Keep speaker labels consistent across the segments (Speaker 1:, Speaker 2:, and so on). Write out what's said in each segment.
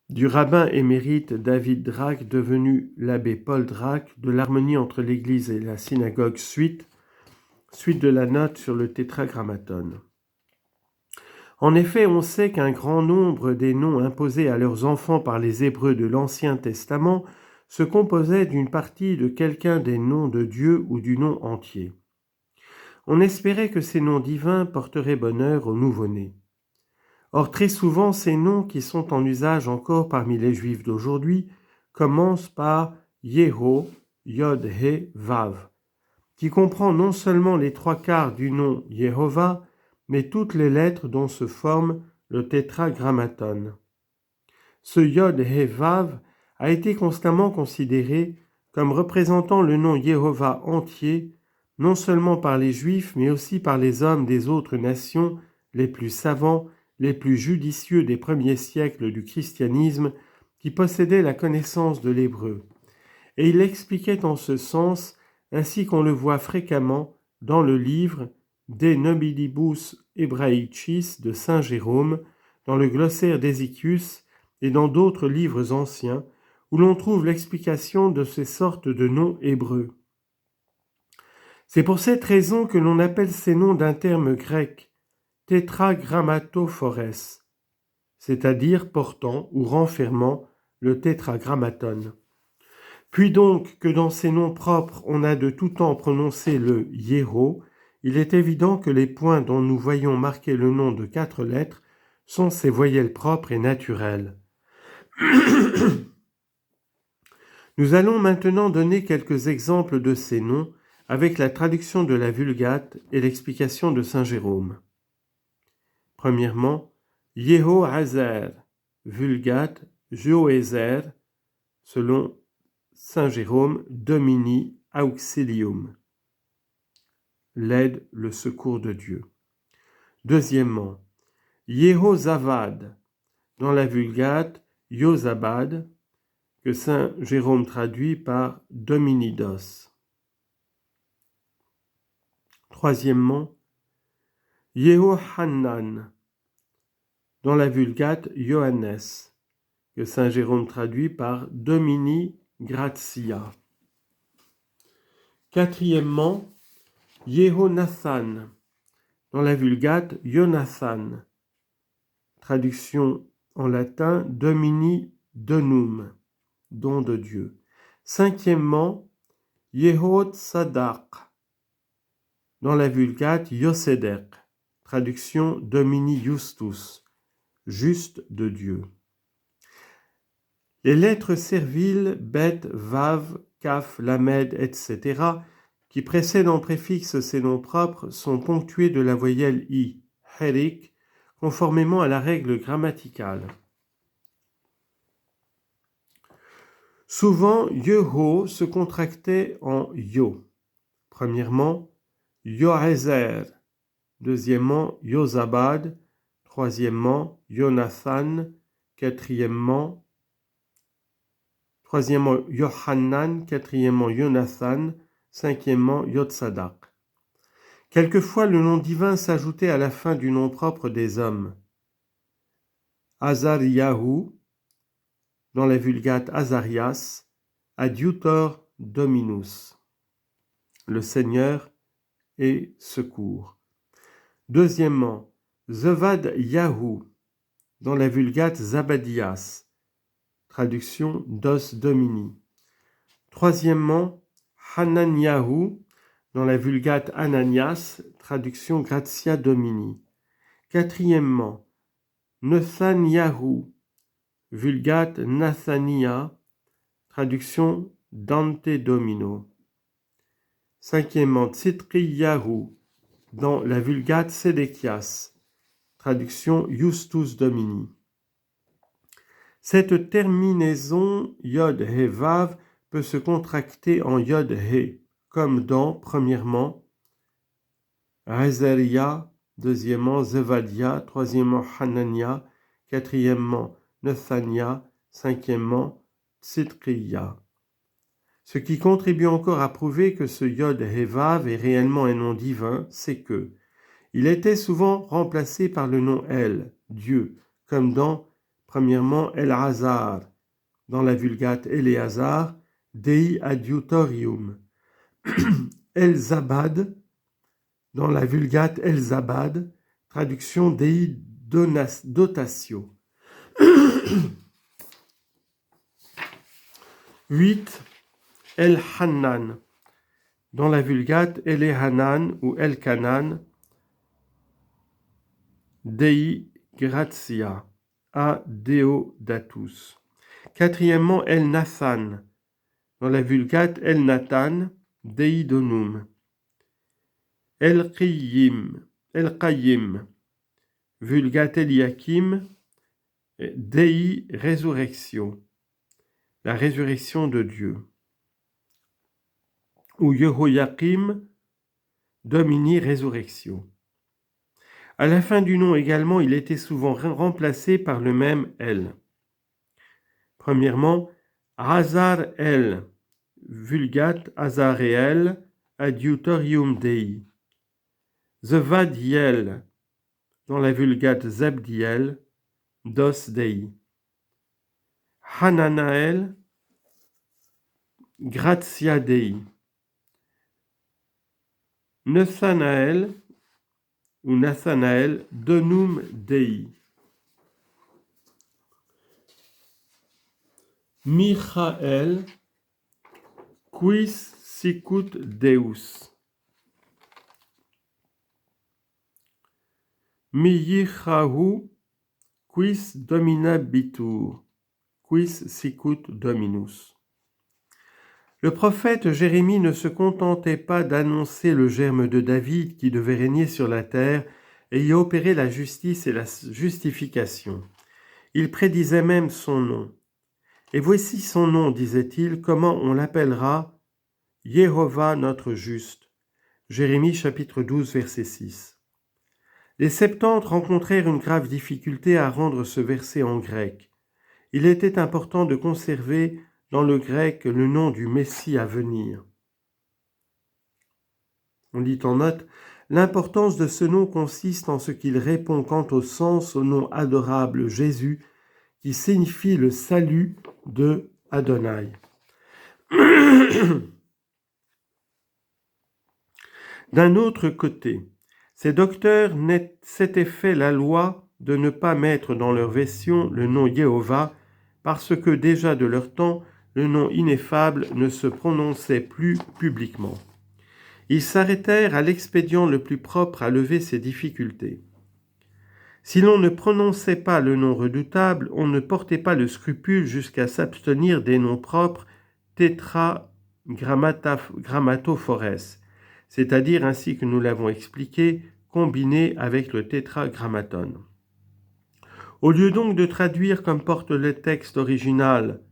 Speaker 1: du rabbin émérite David Drach, devenu l'abbé Paul Drach, de l'harmonie entre l'Église et la synagogue, suite de la note sur le tétragrammaton. En effet, on sait qu'un grand nombre des noms imposés à leurs enfants par les Hébreux de l'Ancien Testament se composaient d'une partie de quelqu'un des noms de Dieu ou du nom entier. On espérait que ces noms divins porteraient bonheur aux nouveau-nés. Or, très souvent, ces noms qui sont en usage encore parmi les Juifs d'aujourd'hui commencent par Yeho, Yod, He, Vav, qui comprend non seulement les 3/4 du nom Yehovah, mais toutes les lettres dont se forme le tétragrammaton. Ce Yod, He, Vav a été constamment considéré comme représentant le nom Yehovah entier, non seulement par les Juifs, mais aussi par les hommes des autres nations, les plus savants, les plus judicieux des premiers siècles du christianisme, qui possédaient la connaissance de l'hébreu. Et il l'expliquait en ce sens, ainsi qu'on le voit fréquemment dans le livre De Nobilibus Hebraicis de Saint Jérôme, dans le glossaire d'Hésychius et dans d'autres livres anciens, où l'on trouve l'explication de ces sortes de noms hébreux. C'est pour cette raison que l'on appelle ces noms d'un terme grec tétragrammatophores, c'est-à-dire portant ou renfermant le tétragrammaton. Puis donc que dans ces noms propres on a de tout temps prononcé le Yého, il est évident que les points dont nous voyons marquer le nom de 4 lettres sont ces voyelles propres et naturelles. Nous allons maintenant donner quelques exemples de ces noms avec la traduction de la Vulgate et l'explication de Saint Jérôme. Premièrement, Yehoazer, Vulgate, Joézer, selon Saint Jérôme, Domini Auxilium, l'aide, le secours de Dieu. Deuxièmement, Yehozavad, dans la Vulgate, Yozabad, que Saint Jérôme traduit par Dominidos. Troisièmement, Yehohanan, dans la Vulgate, Johannes, que Saint Jérôme traduit par Domini Gratia. Quatrièmement, Yehonathan, dans la Vulgate, Jonathan, traduction en latin Domini Donum, don de Dieu. Cinquièmement, Yehotsadaq, dans la Vulgate, Yosedek, traduction Domini Justus, juste de Dieu. Les lettres serviles, bet, vav, kaf, lamed, etc., qui précèdent en préfixe ces noms propres, sont ponctuées de la voyelle i, herik, conformément à la règle grammaticale. Souvent, Yeho se contractait en yo. Premièrement, Yoézer. Deuxièmement, Yozabad. Troisièmement, Jonathan. Troisièmement, Yohanan. Quatrièmement, Jonathan. Cinquièmement, Yotsadak. Quelquefois, le nom divin s'ajoutait à la fin du nom propre des hommes. Azariahu, dans la Vulgate Azarias, Adiutor Dominus, le Seigneur et secours. Deuxièmement, Zevad Yahu, dans la Vulgate Zabadias, traduction Dos Domini. Troisièmement, Hananiahu, dans la Vulgate Ananias, traduction Gratia Domini. Quatrièmement, Nathaniahu, Vulgate Nathania, traduction Dante Domino. Cinquièmement, Tsitriyahu, dans la Vulgate Sédéchias, traduction Justus Domini. Cette terminaison Yod-He-Vav peut se contracter en Yod-He, comme dans, premièrement, Rezeria, deuxièmement, Zevadia, troisièmement, Hanania, quatrièmement, Nathania, cinquièmement, Tsitriya. Ce qui contribue encore à prouver que ce Yod-He-Vav est réellement un nom divin, c'est il était souvent remplacé par le nom El, Dieu, comme dans Premièrement, El-Hazar, dans la Vulgate Eleazar, Dei Adiutorium. El-Zabad, dans la Vulgate El-Zabad, traduction Dei Dotatio. 8. El-Hanan, dans la Vulgate Elehanan ou El-Kanan, Dei Gratia, a Deodatus. Quatrièmement, El-Nathan, dans la Vulgate El-Nathan, Dei Donum. El-Qayyim, Vulgate Eliakim, Dei Resurrectio, la résurrection de Dieu. Ou Yehoiakim, Domini Resurrectio. À la fin du nom également, il était souvent remplacé par le même El. Premièrement, Hazar El, Vulgate Hazareel, Adiutorium Dei. Zevadiel, dans la Vulgate Zabdiel, Dos Dei. Hananael, Gratia Dei. Nathanael, ou Nathanael, Donum Dei. Michael, Quis Sicut Deus. Miyichahu, Quis Dominabitur. Quis Sicut Dominus. Le prophète Jérémie ne se contentait pas d'annoncer le germe de David qui devait régner sur la terre et y opérer la justice et la justification. Il prédisait même son nom. Et voici son nom, disait-il, comment on l'appellera? Jéhovah notre juste. Jérémie chapitre 12, verset 6. Les Septante rencontrèrent une grave difficulté à rendre ce verset en grec. Il était important de conserver dans le grec le nom du Messie à venir. On lit en note, l'importance de ce nom consiste en ce qu'il répond quant au sens au nom adorable Jésus, qui signifie le salut de Adonai. D'un autre côté, ces docteurs s'étaient fait la loi de ne pas mettre dans leur version le nom Jéhovah, parce que déjà de leur temps, le nom ineffable ne se prononçait plus publiquement. Ils s'arrêtèrent à l'expédient le plus propre à lever ces difficultés. Si l'on ne prononçait pas le nom redoutable, on ne portait pas le scrupule jusqu'à s'abstenir des noms propres tétragrammatophores, c'est-à-dire, ainsi que nous l'avons expliqué, combinés avec le tétragrammaton. Au lieu donc de traduire comme porte le texte original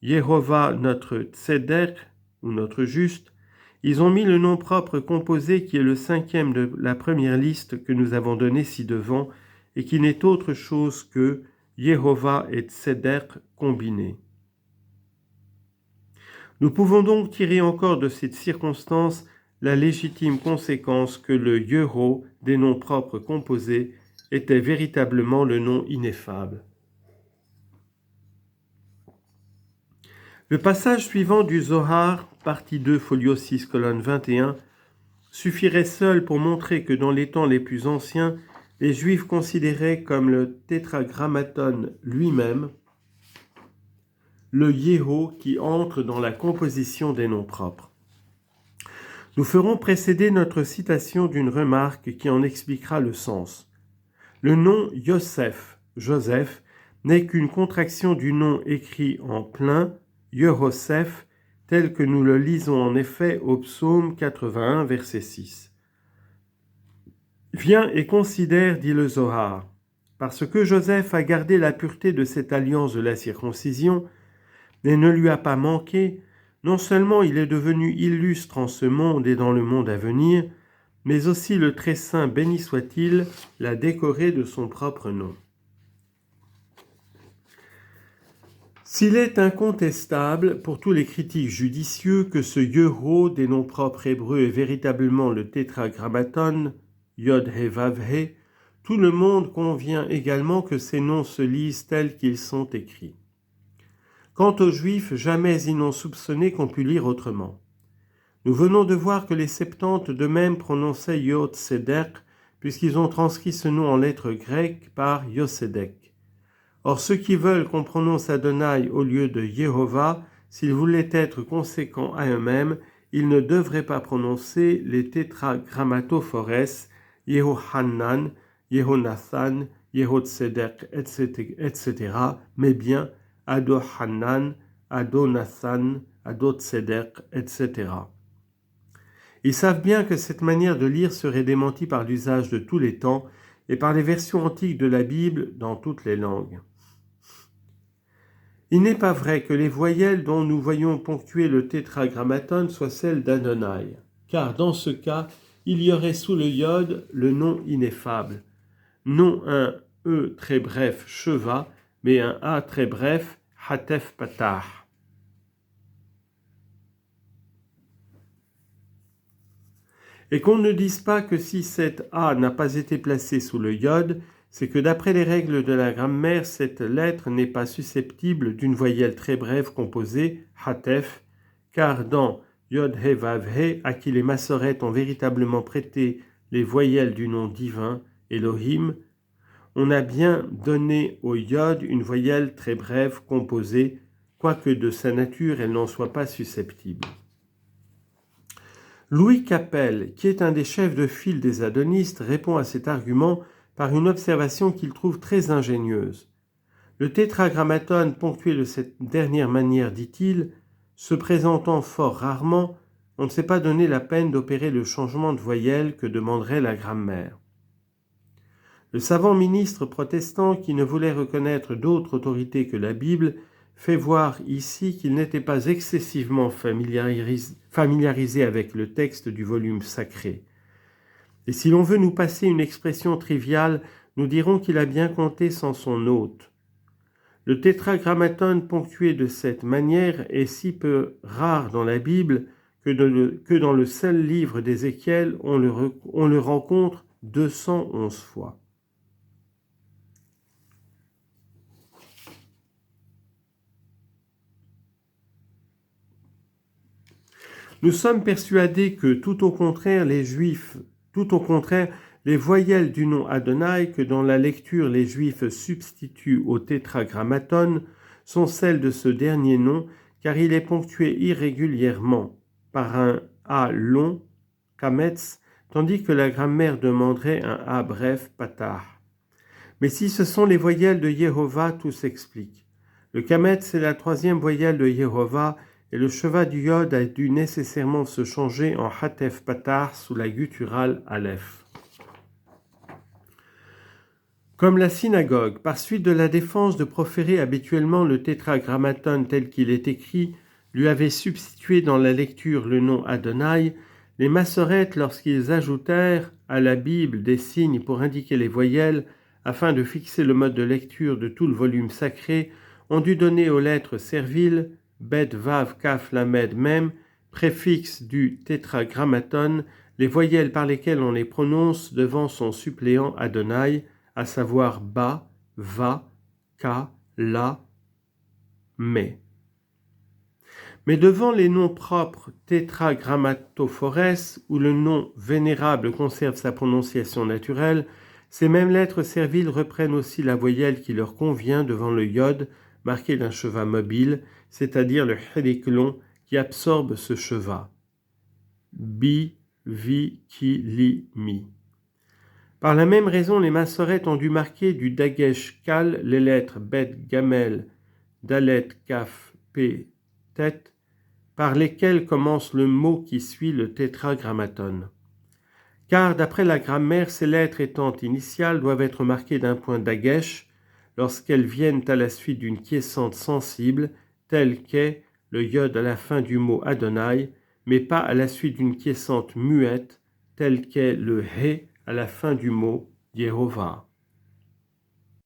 Speaker 1: Jéhovah notre tzedek ou notre juste, ils ont mis le nom propre composé qui est le 5e de la première liste que nous avons donnée ci-devant et qui n'est autre chose que Jéhovah et tzedek combinés. Nous pouvons donc tirer encore de cette circonstance la légitime conséquence que le Yeho des noms propres composés était véritablement le nom ineffable. Le passage suivant du Zohar, partie 2, folio 6, colonne 21, suffirait seul pour montrer que dans les temps les plus anciens, les Juifs considéraient comme le tétragrammaton lui-même le Yeho qui entre dans la composition des noms propres. Nous ferons précéder notre citation d'une remarque qui en expliquera le sens. Le nom Yosef, Joseph, n'est qu'une contraction du nom écrit en plein, Yehoseph, tel que nous le lisons en effet au psaume 81, verset 6. Viens et considère, dit le Zohar, parce que Joseph a gardé la pureté de cette alliance de la circoncision et ne lui a pas manqué, non seulement il est devenu illustre en ce monde et dans le monde à venir, mais aussi le très saint, béni soit-il, l'a décoré de son propre nom. S'il est incontestable pour tous les critiques judicieux que ce Yeho des noms propres hébreux est véritablement le tétragrammaton, Yod He Vav He, tout le monde convient également que ces noms se lisent tels qu'ils sont écrits. Quant aux Juifs, jamais ils n'ont soupçonné qu'on pût lire autrement. Nous venons de voir que les Septante de même prononçaient Yod Sedek, puisqu'ils ont transcrit ce nom en lettres grecques par Yosedek. Or, ceux qui veulent qu'on prononce Adonai au lieu de Yehovah, s'ils voulaient être conséquents à eux-mêmes, ils ne devraient pas prononcer les tétragrammatophores Yehohanan, Yehonathan, Yehotzedek, etc., mais bien Adohanan, Adonathan, Adotzedek, etc. Ils savent bien que cette manière de lire serait démentie par l'usage de tous les temps et par les versions antiques de la Bible dans toutes les langues. Il n'est pas vrai que les voyelles dont nous voyons ponctuer le tétragrammaton soient celles d'Adonai, car dans ce cas, il y aurait sous le yod le nom ineffable, non un E très bref, Sheva, mais un A très bref, Hatef Patah. Et qu'on ne dise pas que si cet A n'a pas été placé sous le yod, c'est que d'après les règles de la grammaire, cette lettre n'est pas susceptible d'une voyelle très brève composée, Hatef, car dans Yod He Vav He, à qui les massorètes ont véritablement prêté les voyelles du nom divin, Elohim, on a bien donné au yod une voyelle très brève composée, quoique de sa nature elle n'en soit pas susceptible. Louis Capel, qui est un des chefs de file des adonistes, répond à cet argument par une observation qu'il trouve très ingénieuse. Le tétragrammaton ponctué de cette dernière manière, dit-il, se présentant fort rarement, on ne s'est pas donné la peine d'opérer le changement de voyelle que demanderait la grammaire. Le savant ministre protestant qui ne voulait reconnaître d'autre autorité que la Bible fait voir ici qu'il n'était pas excessivement familiarisé avec le texte du volume sacré. Et si l'on veut nous passer une expression triviale, nous dirons qu'il a bien compté sans son hôte. Le tétragrammaton ponctué de cette manière est si peu rare dans la Bible que dans le seul livre d'Ézéchiel, on le rencontre 211 fois. Nous sommes persuadés que tout au contraire, les voyelles du nom Adonai que dans la lecture les Juifs substituent au tétragrammaton sont celles de ce dernier nom, car il est ponctué irrégulièrement par un A long, kametz, tandis que la grammaire demanderait un A bref, patah. Mais si ce sont les voyelles de Yehovah, tout s'explique. Le kametz est la troisième voyelle de Yehovah, et le Sheva du yod a dû nécessairement se changer en Hatef Patah sous la gutturale Aleph. Comme la synagogue, par suite de la défense de proférer habituellement le tétragrammaton tel qu'il est écrit, lui avait substitué dans la lecture le nom Adonai, les massorètes, lorsqu'ils ajoutèrent à la Bible des signes pour indiquer les voyelles, afin de fixer le mode de lecture de tout le volume sacré, ont dû donner aux lettres serviles Bet, Vav, Kaf, Lamed, Mem, préfixe du tétragrammaton, les voyelles par lesquelles on les prononce devant son suppléant Adonai, à savoir Ba, Va, Ka, La, Me. Mais devant les noms propres tétragrammatophores, où le nom vénérable conserve sa prononciation naturelle, ces mêmes lettres serviles reprennent aussi la voyelle qui leur convient devant le yod, marqué d'un sheva mobile, c'est-à-dire le héliklon qui absorbe ce sheva. Bi, vi, ki, li, mi. Par la même raison, les massorètes ont dû marquer du dagesh kal les lettres bet, gamel, dalet, kaf, p, tet, par lesquelles commence le mot qui suit le tétragrammaton. Car d'après la grammaire, ces lettres étant initiales doivent être marquées d'un point dagesh lorsqu'elles viennent à la suite d'une quiescente sensible, telle qu'est le yod à la fin du mot Adonai, mais pas à la suite d'une quiescente muette, telle qu'est le he à la fin du mot Yehovah.